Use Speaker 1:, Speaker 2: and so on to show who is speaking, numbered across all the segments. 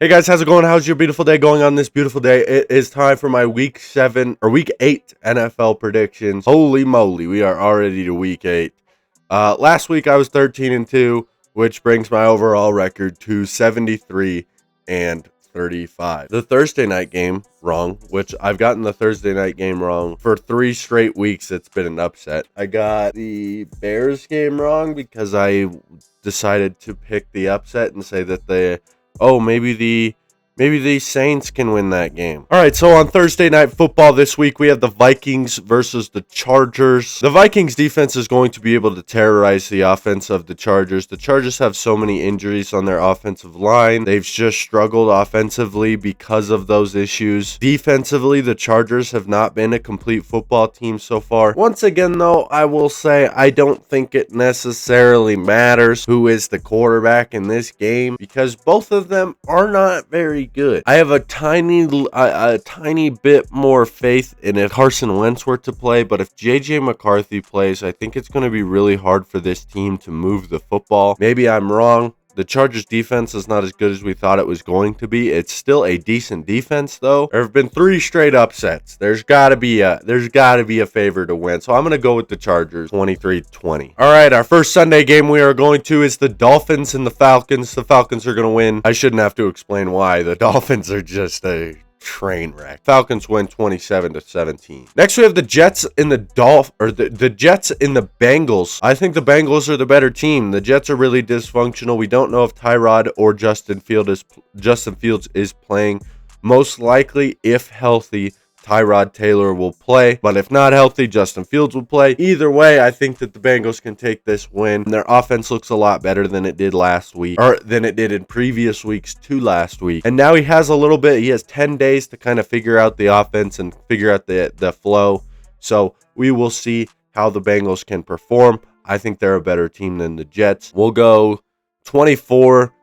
Speaker 1: Hey guys, how's it going? How's your beautiful day going on this beautiful day? It is time for my week 8 NFL predictions. Holy moly, we are already to week 8. Last week I was 13-2, which brings my overall record to 73-35. The Thursday night game wrong, which I've gotten the Thursday night game wrong for 3 straight weeks. It's been an upset. I got the Bears game wrong because I decided to pick the upset and say that maybe the Saints can win that game. All right, so on Thursday Night Football this week, we have the Vikings versus the Chargers. The Vikings defense is going to be able to terrorize the offense of the Chargers. The Chargers have so many injuries on their offensive line. They've just struggled offensively because of those issues. Defensively, the Chargers have not been a complete football team so far. Once again, though, I will say I don't think it necessarily matters who is the quarterback in this game because both of them are not very good. I have a tiny bit more faith in if Carson Wentz were to play, but if JJ McCarthy plays, I think it's going to be really hard for this team to move the football. Maybe I'm wrong. The Chargers defense is not as good as we thought it was going to be. It's still a decent defense though. There have been 3 straight upsets. There's got to be a favor to win. So I'm going to go with the Chargers 23-20. All right, our first Sunday game we are going to is the Dolphins and the Falcons. The Falcons are going to win. I shouldn't have to explain why. The Dolphins are just a train wreck. Falcons win 27-17. Next we have the Jets and the Jets and the Bengals. I think the Bengals are the better team. The Jets are really dysfunctional. We don't know if Tyrod or Justin Fields is playing. Most likely, if healthy, Tyrod Taylor will play, but if not healthy, Justin Fields will play. Either way, I think that the Bengals can take this win. Their offense looks a lot better than it did last week, or than it did in previous weeks to last week. And now he has 10 days to kind of figure out the offense and figure out the flow. So we will see how the Bengals can perform. I think they're a better team than the Jets. We'll go 24-17.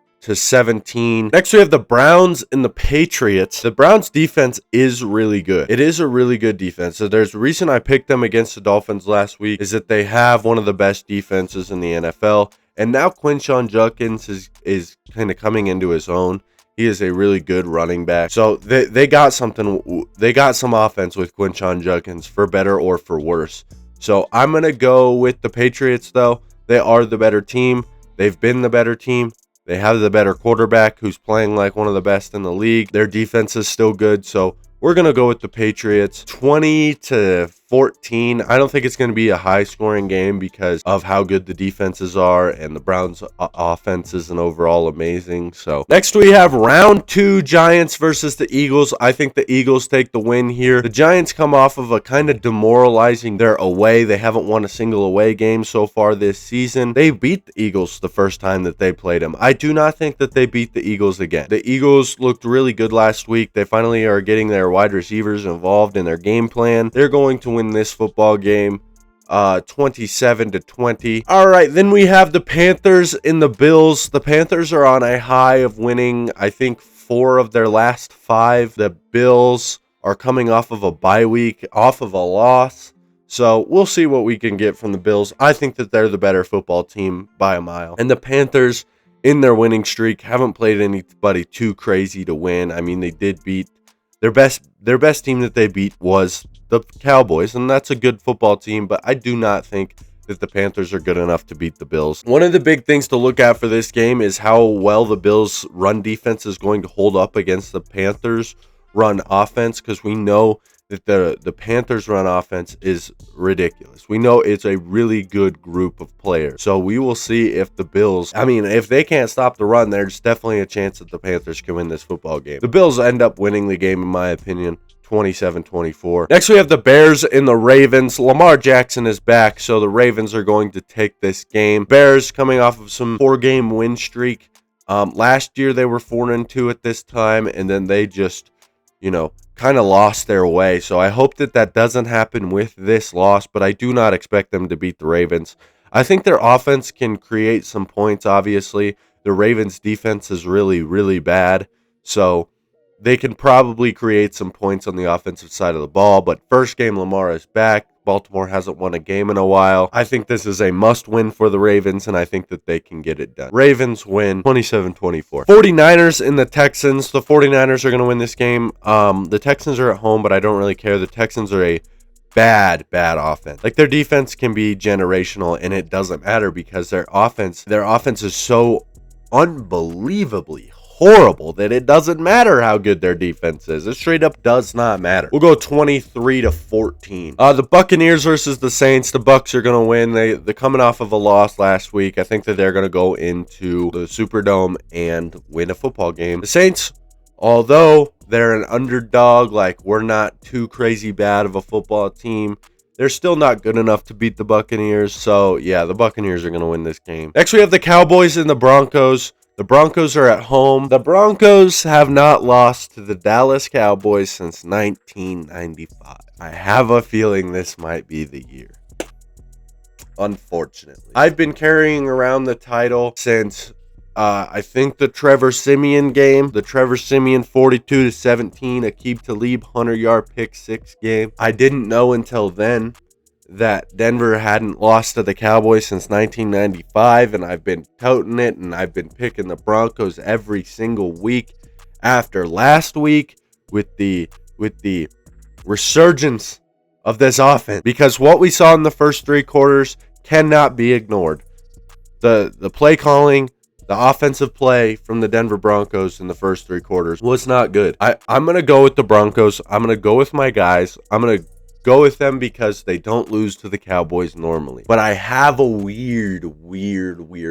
Speaker 1: Next, we have the Browns and the Patriots. The Browns defense is really good. It is a really good defense. So there's a reason I picked them against the Dolphins last week is that they have one of the best defenses in the NFL. And now Quinshon Judkins is kind of coming into his own. He is a really good running back. So they got something. They got some offense with Quinshon Judkins for better or for worse. So I'm going to go with the Patriots, though. They are the better team. They've been the better team. They have the better quarterback who's playing like one of the best in the league. Their defense is still good, so we're going to go with the Patriots 20-14. I don't think it's going to be a high-scoring game because of how good the defenses are, and the Browns' offense isn't overall amazing. So next we have round 2, Giants versus the Eagles. I think the Eagles take the win here. The Giants come off of a kind of demoralizing their away. They haven't won a single away game so far this season. They beat the Eagles the first time that they played them. I do not think that they beat the Eagles again. The Eagles looked really good last week. They finally are getting their wide receivers involved in their game plan. They're going to win this football game 27-20. All right, then we have the Panthers and the Bills. The Panthers are on a high of winning, I think, 4 of their last 5. The Bills are coming off of a bye week, off of a loss. So we'll see what we can get from the Bills. I think that they're the better football team by a mile. And the Panthers, in their winning streak, haven't played anybody too crazy to win. I mean, they did beat their best team that they beat was the Cowboys, and that's a good football team, but I do not think that the Panthers are good enough to beat the Bills. One of the big things to look at for this game is how well the Bills' run defense is going to hold up against the Panthers' run offense, because we know that the Panthers' run offense is ridiculous. We know it's a really good group of players. So we will see if the Bills, if they can't stop the run, there's definitely a chance that the Panthers can win this football game. The Bills end up winning the game, in my opinion, 27-24. Next, we have the Bears and the Ravens. Lamar Jackson is back, so the Ravens are going to take this game. Bears coming off of some 4-game win streak. Last year, they were 4-2 at this time, and then they just, kind of lost their way. So I hope that doesn't happen with this loss, but I do not expect them to beat the Ravens. I think their offense can create some points, obviously. The Ravens' defense is really, really bad, so they can probably create some points on the offensive side of the ball. But first game, Lamar is back. Baltimore hasn't won a game in a while. I think this is a must-win for the Ravens, and I think that they can get it done. Ravens win 27-24. 49ers and the Texans. The 49ers are going to win this game. The Texans are at home, but I don't really care. The Texans are a bad offense. Like, their defense can be generational, and it doesn't matter because their offense is so unbelievably horrible that it doesn't matter how good their defense is. It straight up does not matter. We'll go 23-14. The Buccaneers versus the Saints. The Bucs are going to win. They're coming off of a loss last week. I think that they're going to go into the Superdome and win a football game. The Saints, although they're an underdog, like, we're not too crazy bad of a football team, they're still not good enough to beat the Buccaneers. So, yeah, the Buccaneers are going to win this game. Next, we have the Cowboys and the Broncos. The Broncos are at home. The Broncos have not lost to the Dallas Cowboys since 1995. I have a feeling this might be the year. Unfortunately. I've been carrying around the title since I think the Trevor Siemian game. The Trevor Siemian 42-17 Aqib Talib 100-yard pick six game. I didn't know until then that Denver hadn't lost to the Cowboys since 1995, and I've been toting it, and I've been picking the Broncos every single week after last week with the resurgence of this offense, because what we saw in the first three quarters cannot be ignored. The play calling, the offensive play from the Denver Broncos in the first three quarters was not good. I'm going to go with the Broncos. I'm going to go with my guys. I'm going to go with them because they don't lose to the Cowboys normally. But I have a weird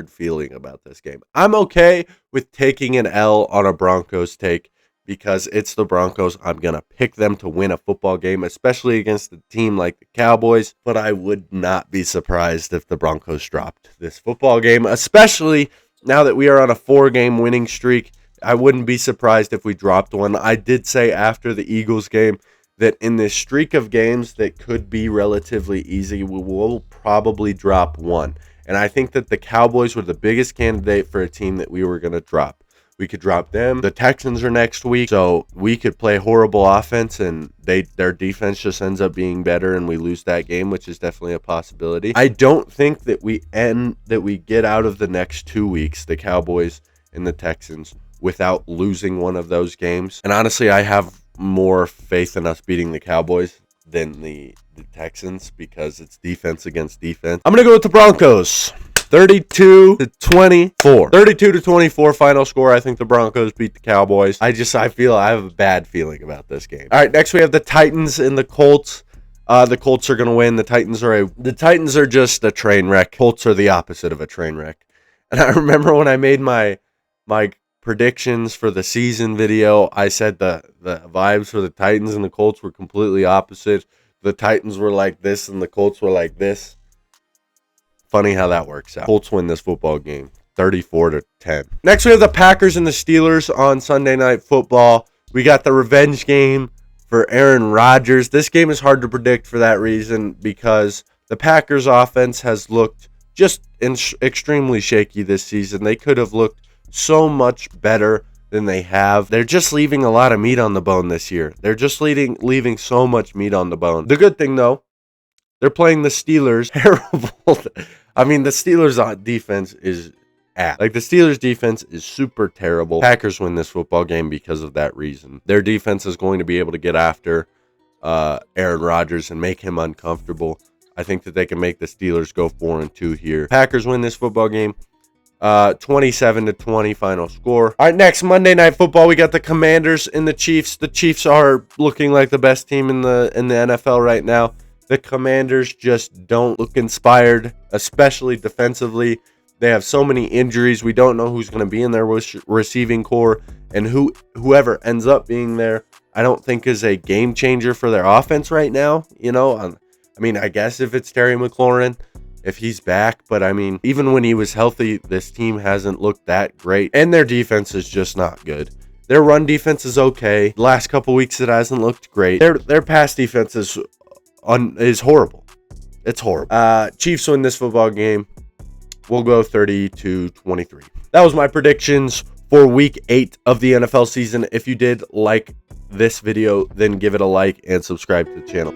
Speaker 1: feeling about this game. I'm okay with taking an L on a Broncos take because it's the Broncos. I'm going to pick them to win a football game, especially against a team like the Cowboys. But I would not be surprised if the Broncos dropped this football game, especially now that we are on a 4-game winning streak. I wouldn't be surprised if we dropped one. I did say after the Eagles game that in this streak of games that could be relatively easy, we will probably drop one. And I think that the Cowboys were the biggest candidate for a team that we were going to drop. We could drop them. The Texans are next week, so we could play horrible offense and their defense just ends up being better and we lose that game, which is definitely a possibility. I don't think that we get out of the next 2 weeks, the Cowboys and the Texans, without losing one of those games. And honestly, I have more faith in us beating the Cowboys than the Texans because it's defense against defense. I'm going to go with the Broncos. 32-24. 32-24 final score. I think the Broncos beat the Cowboys. I have a bad feeling about this game. All right, next we have the Titans and the Colts. The Colts are going to win. The Titans are just a train wreck. Colts are the opposite of a train wreck. And I remember when I made my predictions for the season video, I said the vibes for the Titans and the Colts were completely opposite. The Titans were like this and the Colts were like this. Funny how that works out. Colts win this football game 34-10. Next we have the Packers and the Steelers on Sunday Night Football. We got the revenge game for Aaron Rodgers. This game is hard to predict for that reason because the Packers offense has looked just extremely shaky this season. They could have looked so much better than they have. They're just leaving a lot of meat on the bone this year. They're just leaving so much meat on the bone. The good thing, though, they're playing the Steelers. Terrible. I mean, the Steelers' defense is ass. Like, the Steelers' defense is super terrible. Packers win this football game because of that reason. Their defense is going to be able to get after Aaron Rodgers and make him uncomfortable. I think that they can make the Steelers go 4-2 here. Packers win this football game 27-20 final score. All right, next Monday Night Football, we got the Commanders and the Chiefs. The Chiefs are looking like the best team in the NFL right now. The Commanders just don't look inspired, especially defensively. They have so many injuries. We don't know who's going to be in their receiving core, and whoever ends up being there, I don't think is a game changer for their offense right now. You know, I mean, I guess if it's Terry McLaurin, if he's back, but I mean, even when he was healthy, this team hasn't looked that great, and their defense is just not good. Their run defense is okay. The last couple weeks, it hasn't looked great. Their pass defense is horrible. It's horrible. Chiefs win this football game. We'll go 30-23. That was my predictions for week 8 of the NFL season. If you did like this video, then give it a like and subscribe to the channel.